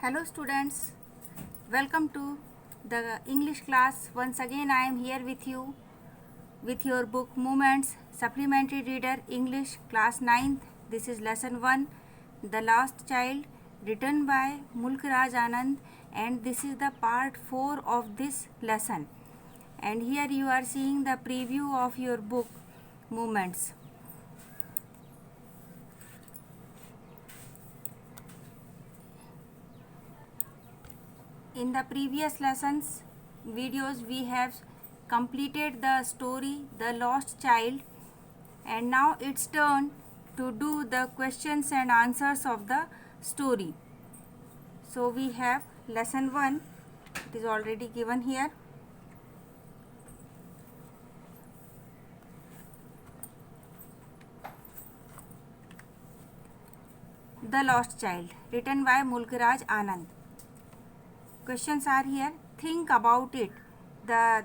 Hello students, welcome to the English class. Once again I am here with you with your book Movements Supplementary Reader English class 9th. This is lesson 1, The Lost Child, written by Mulk Raj Anand, and this is the part 4 of this lesson. And here you are seeing the preview of your book Movements. In the previous lessons videos we have completed the story The Lost Child, and now it's turn to do the questions and answers of the story. So we have lesson 1, it is already given here. The Lost Child, written by Mulk Raj Anand. Questions are here. Think about it. The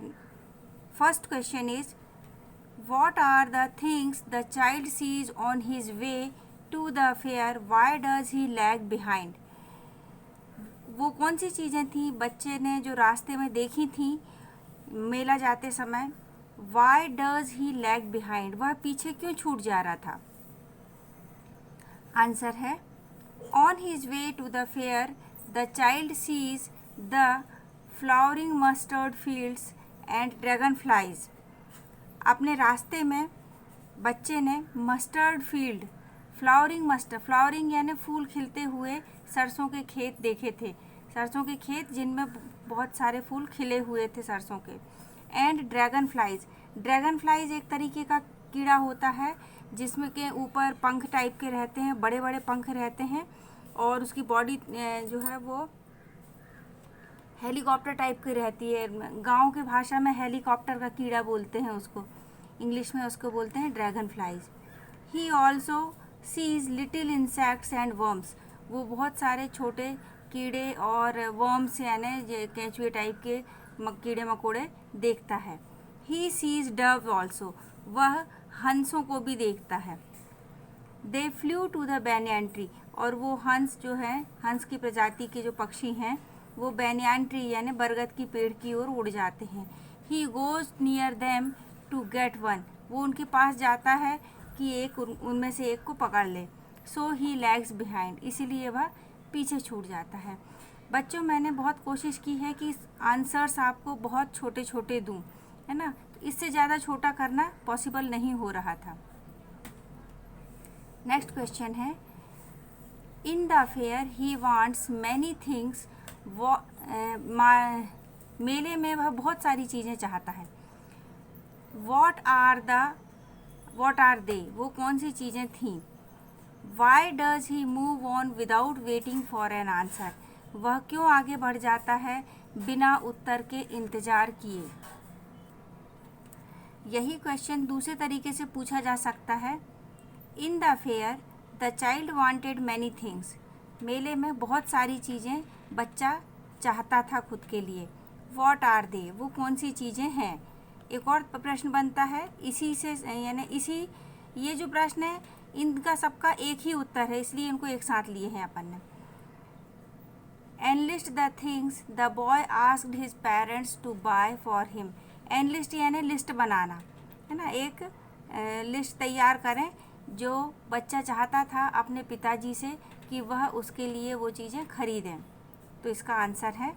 first question is, what are the things the child sees on his way to the fair? Why does he lag behind? वो कौन सी चीज़ें थी बच्चे ने जो रास्ते में देखी थी मेला जाते समय? Why does he lag behind? वह पीछे क्यों छूट जा रहा था? आंसर है, on his way to the fair, the child sees the flowering mustard fields and dragonflies. अपने रास्ते में बच्चे ने मस्टर्ड फील्ड, फ्लावरिंग यानी फूल खिलते हुए सरसों के खेत देखे थे, सरसों के खेत जिनमें बहुत सारे फूल खिले हुए थे सरसों के. एंड ड्रैगन फ्लाइज एक तरीके का कीड़ा होता है जिसमें के ऊपर पंख टाइप के रहते हैं, बड़े बड़े पंख रहते हैं, और उसकी बॉडी जो है वो हेलीकॉप्टर टाइप की रहती है. गांव की भाषा में हेलीकॉप्टर का कीड़ा बोलते हैं उसको, इंग्लिश में उसको बोलते हैं dragonflies. He also sees little insects and worms. वो बहुत सारे छोटे कीड़े और वर्म्स यानी केंचुए टाइप के कीड़े मकोड़े देखता है. He sees dove also. वह हंसों को भी देखता है. They flew to the banyan tree. और वो हंस जो है, हंस की प्रजाति के जो पक्षी हैं वो बैनियन ट्री यानी बरगद की पेड़ की ओर उड़ जाते हैं. He goes near them to get one. वो उनके पास जाता है कि एक उनमें से एक को पकड़ ले. सो ही लैग्स बिहाइंड. इसीलिए वह पीछे छूट जाता है. बच्चों, मैंने बहुत कोशिश की है कि आंसर्स आपको बहुत छोटे छोटे दूं, है ना, तो इससे ज़्यादा छोटा करना पॉसिबल नहीं हो रहा था. नेक्स्ट क्वेश्चन है, in the fair he wants many things. मेले में वह बहुत सारी चीज़ें चाहता है. What are they. वो कौन सी चीज़ें थीं? Why does he move on without waiting for an answer. वह क्यों आगे बढ़ जाता है बिना उत्तर के इंतज़ार किए? यही क्वेश्चन दूसरे तरीके से पूछा जा सकता है. In the fair the child wanted many things. मेले में बहुत सारी चीज़ें बच्चा चाहता था खुद के लिए. What are they. वो कौन सी चीज़ें हैं? एक और प्रश्न बनता है इसी से, यानी इसी ये जो प्रश्न है इनका सबका एक ही उत्तर है, इसलिए इनको एक साथ लिए हैं अपन ने. Enlist the things the boy asked his parents to buy for him. Enlist यानी लिस्ट बनाना, है ना. एक लिस्ट तैयार करें जो बच्चा चाहता था अपने पिताजी से कि वह उसके लिए वो चीज़ें खरीदें. तो इसका आंसर है,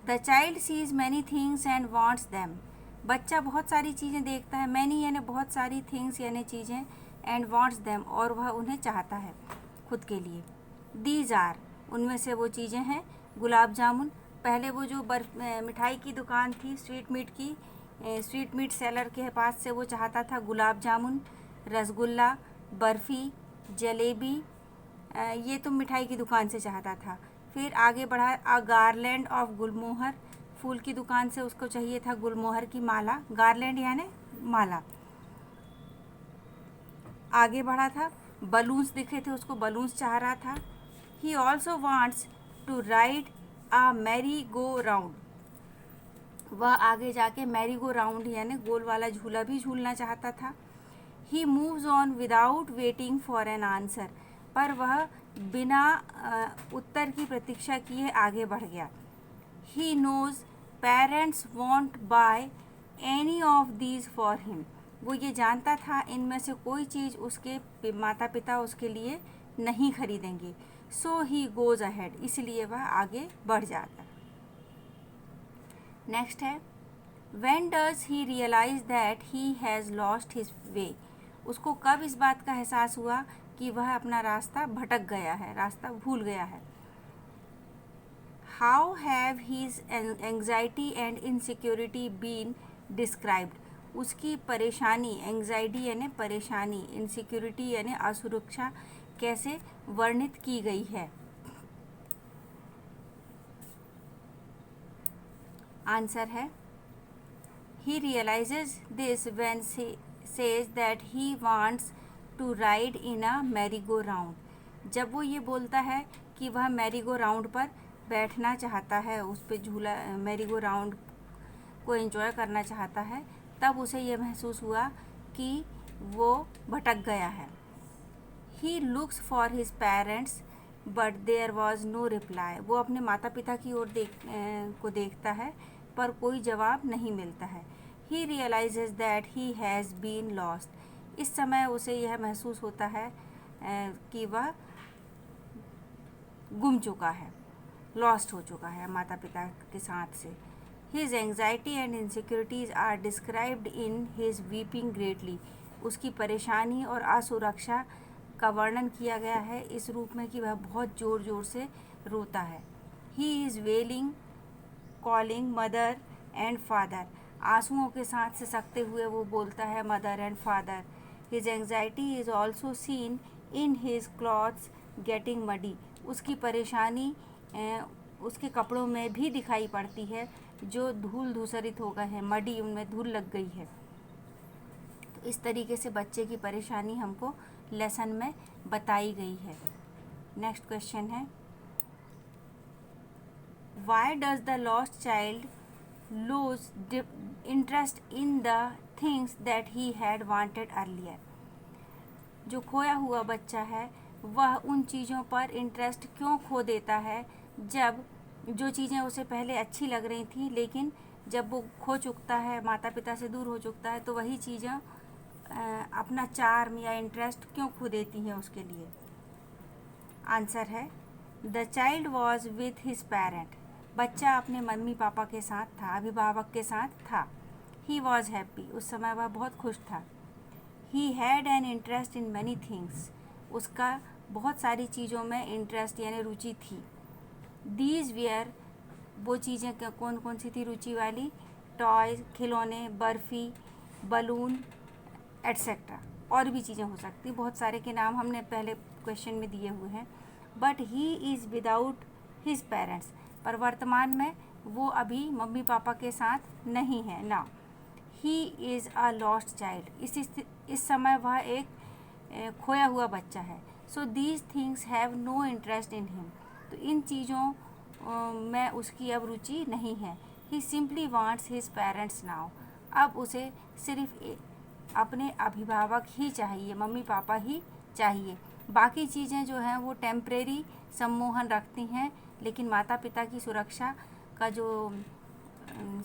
the child sees many things and wants them. बच्चा बहुत सारी चीज़ें देखता है, मैनी यानी बहुत सारी, थिंग्स यानी चीज़ें, एंड वांट्स देम और वह उन्हें चाहता है खुद के लिए. These are. उनमें से वो चीज़ें हैं गुलाब जामुन. पहले वो जो मिठाई की दुकान थी स्वीट मीट सेलर के पास से वो चाहता था गुलाब जामुन, रसगुल्ला, बर्फ़ी, जलेबी. ये तो मिठाई की दुकान से चाहता था. फिर आगे बढ़ा, अ गार्लैंड ऑफ गुलमोहर. फूल की दुकान से उसको चाहिए था गुलमोहर की माला. गार्लैंड यानी माला. आगे बढ़ा था, बलून्स दिखे थे उसको, बलून्स चाह रहा था. He also wants to ride a merry go round. वह आगे जाके मैरी गो राउंड यानी गोल वाला झूला भी झूलना चाहता था. He moves on without waiting for an answer. पर वह बिना उत्तर की प्रतीक्षा किए आगे बढ़ गया। He knows parents won't buy any of these for him. वो ये जानता था इनमें से कोई चीज़ उसके माता पिता उसके लिए नहीं खरीदेंगे। सो ही गोज अहेड, इसलिए वह आगे बढ़ जाता। नेक्स्ट है, when does he realise that he has lost his way. उसको कब इस बात का एहसास हुआ कि वह अपना रास्ता भटक गया है, रास्ता भूल गया है। How have his anxiety and insecurity been described. उसकी परेशानी, एंग्जाइटी यानी परेशानी, इनसिक्योरिटी यानी असुरक्षा कैसे वर्णित की गई है। आंसर है, he realizes this when he says that he wants to ride in a merry-go-round। जब वो ये बोलता है कि वह मैरी गो राउंड पर बैठना चाहता है, उस पर झूला मैरी गो राउंड को एंजॉय करना चाहता है, तब उसे ये महसूस हुआ कि वो भटक गया है। He looks for his parents but there was no reply। वो अपने माता पिता की ओर देखता है पर कोई जवाब नहीं मिलता है। He realizes that he has been lost। इस समय उसे यह महसूस होता है कि वह गुम चुका है, लॉस्ट हो चुका है माता पिता के साथ से। His anxiety and insecurities are described in his weeping greatly। उसकी परेशानी और असुरक्षा का वर्णन किया गया है इस रूप में कि वह बहुत ज़ोर ज़ोर से रोता है। He is wailing, calling mother and father। आंसुओं के साथ सिसकते हुए वो बोलता है mother and father. His anxiety is also seen in his clothes getting muddy। उसकी परेशानी उसके कपड़ों में भी दिखाई पड़ती है जो धूल धूसरित हो गए हैं, मडी, उनमें धूल लग गई है। तो इस तरीके से बच्चे की परेशानी हमको लेसन में बताई गई है। नेक्स्ट क्वेश्चन है, why does the lost child loose interest in the things that he had wanted earlier. जो खोया हुआ बच्चा है वह उन चीज़ों पर इंटरेस्ट क्यों खो देता है जब जो चीज़ें उसे पहले अच्छी लग रही थी, लेकिन जब वो खो चुकता है, माता पिता से दूर हो चुकता है, तो वही चीज़ें अपना चार्म या इंटरेस्ट क्यों खो देती हैं उसके लिए। आंसर है, the child was with his parent. बच्चा अपने मम्मी पापा के साथ था, अभिभावक के साथ था। ही वॉज हैप्पी, उस समय वह बहुत खुश था। He had an interest in many things. उसका बहुत सारी चीज़ों में इंटरेस्ट यानी रुचि थी। दीज वेयर, वो चीज़ें कौन कौन सी थी रुचि वाली, टॉयज़, खिलौने, बर्फ़ी, बलून एट्सेट्रा। और भी चीज़ें हो सकती, बहुत सारे के नाम हमने पहले क्वेश्चन में दिए हुए हैं। But he is without his parents, पर वर्तमान में वो अभी मम्मी पापा के साथ नहीं है ना। He is a lost child, इस समय वह एक खोया हुआ बच्चा है। So these things have no interest in him, तो इन चीज़ों में उसकी अब रुचि नहीं है। He simply wants his parents now, अब उसे सिर्फ अपने अभिभावक ही चाहिए, मम्मी पापा ही चाहिए। बाकी चीज़ें जो हैं वो टेम्परेरी सम्मोहन रखती हैं, लेकिन माता पिता की सुरक्षा का जो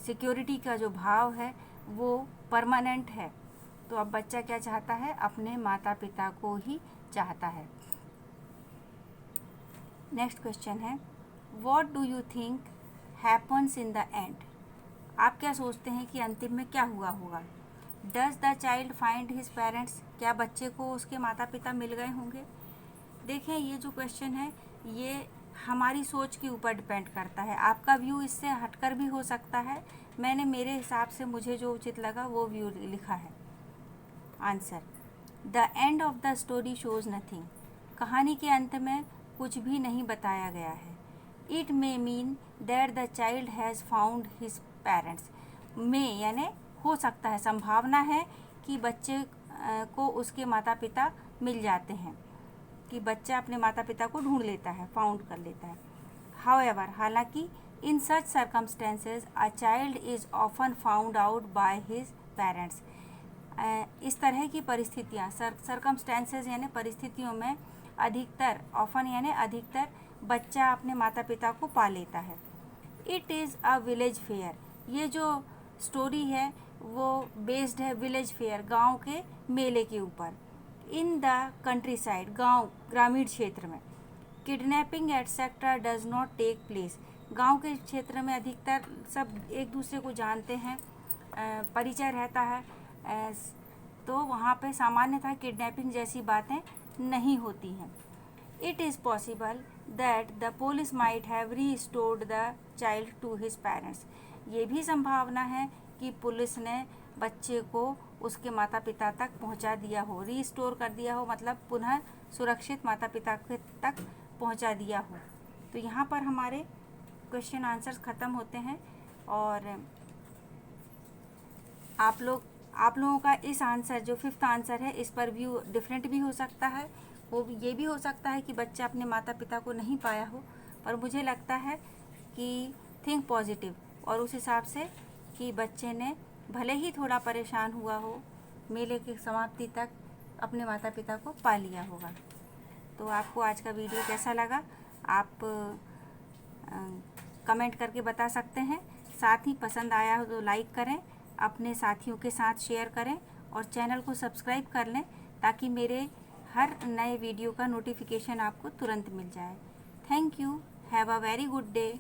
सिक्योरिटी का जो भाव है वो परमानेंट है। तो अब बच्चा क्या चाहता है, अपने माता पिता को ही चाहता है। नेक्स्ट क्वेश्चन है, what do you think happens in the end. आप क्या सोचते हैं कि अंतिम में क्या हुआ होगा। Does the child find his parents, क्या बच्चे को उसके माता पिता मिल गए होंगे। देखें, ये जो क्वेश्चन है ये हमारी सोच के ऊपर डिपेंड करता है। आपका व्यू इससे हटकर भी हो सकता है। मैंने मेरे हिसाब से मुझे जो उचित लगा वो व्यू लिखा है। Answer, the end of the story shows nothing. कहानी के अंत में कुछ भी नहीं बताया गया है। It may mean that the child has found his parents. May यानी हो सकता है, संभावना है कि बच्चे को उसके माता पिता मिल जाते हैं, कि बच्चा अपने माता पिता को ढूंढ लेता है, फाउंड कर लेता है। हाउएवर, हालांकि in such circumstances a child is often found out by his parents. इस तरह की परिस्थितियाँ, सर्कमस्टेंसेज यानी परिस्थितियों में अधिकतर, ऑफन यानी अधिकतर बच्चा अपने माता पिता को पा लेता है। It is a village fair, ये जो स्टोरी है वो बेस्ड है विलेज फेयर, गांव के मेले के ऊपर। इन द कंट्री साइड, गाँव ग्रामीण क्षेत्र में, kidnapping etcetera does not take place, गांव के क्षेत्र में अधिकतर सब एक दूसरे को जानते हैं, परिचय रहता है, तो वहाँ पे सामान्यतः किडनैपिंग जैसी बातें नहीं होती हैं। It is possible that the police might have restored the child to his parents, ये भी संभावना है कि पुलिस ने बच्चे को उसके माता पिता तक पहुंचा दिया हो। रीस्टोर कर दिया हो मतलब पुनः सुरक्षित माता पिता के तक पहुंचा दिया हो। तो यहाँ पर हमारे क्वेश्चन आंसर्स ख़त्म होते हैं। और आप लोगों का इस आंसर जो 5th आंसर है, इस पर व्यू डिफरेंट भी हो सकता है। वो ये भी हो सकता है कि बच्चा अपने माता पिता को नहीं पाया हो, पर मुझे लगता है कि थिंक पॉजिटिव, और उस हिसाब से कि बच्चे ने भले ही थोड़ा परेशान हुआ हो, मेले की समाप्ति तक अपने माता पिता को पा लिया होगा। तो आपको आज का वीडियो कैसा लगा आप कमेंट करके बता सकते हैं। साथ ही पसंद आया हो तो लाइक करें, अपने साथियों के साथ शेयर करें और चैनल को सब्सक्राइब कर लें ताकि मेरे हर नए वीडियो का नोटिफिकेशन आपको तुरंत मिल जाए। Thank you, have a very good day.